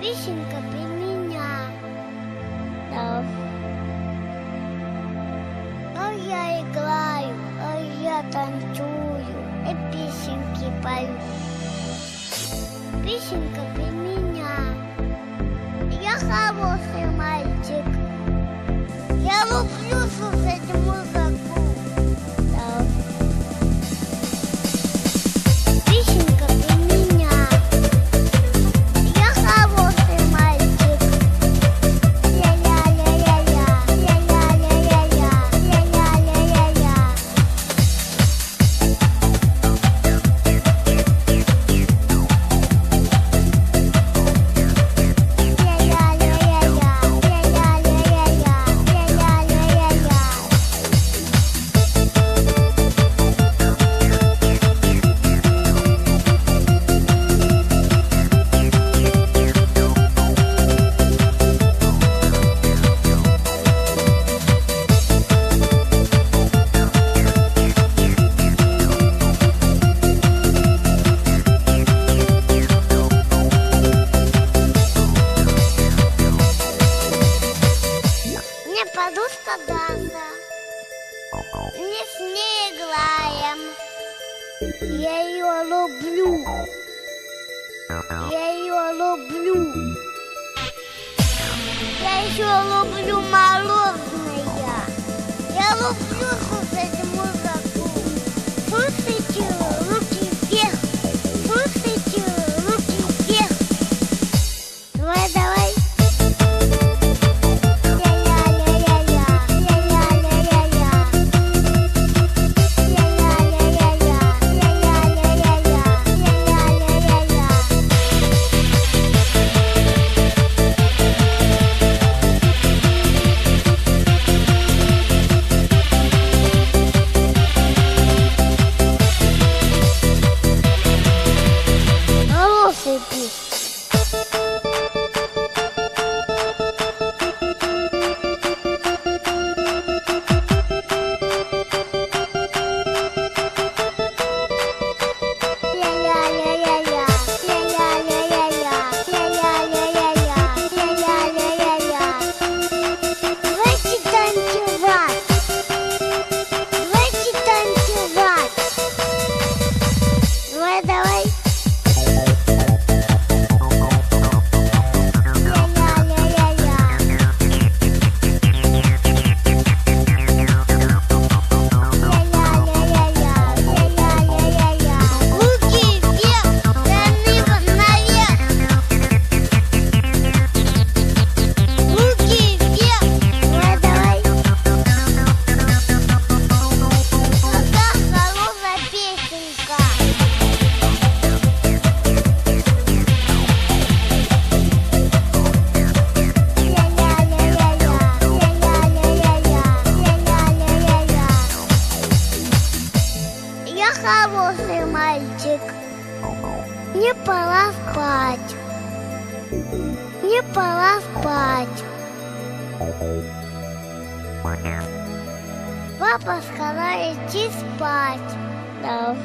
Песенка про меня. Да. А я играю, а я танцую и песенки пою. Песенка про меня. Я хороший мальчик. Я люблю слушать музыку. Да. Песенка про меня. Я хороший мальчик. Ля-ля-ля-ля-ля, ля-ля-ля-ля-ля, ля-ля-ля-ля-ля. Мне подушка даста, мы с ней играем. Я ее люблю, я ее люблю. Я еще люблю мороженое. Я люблю слушать музыку. Слушайте, руки вверх. Слушайте, руки вверх. Давай, давай. Я хороший мальчик. Мне пора спать. Мне пора спать. Папа сказал идти спать. Да.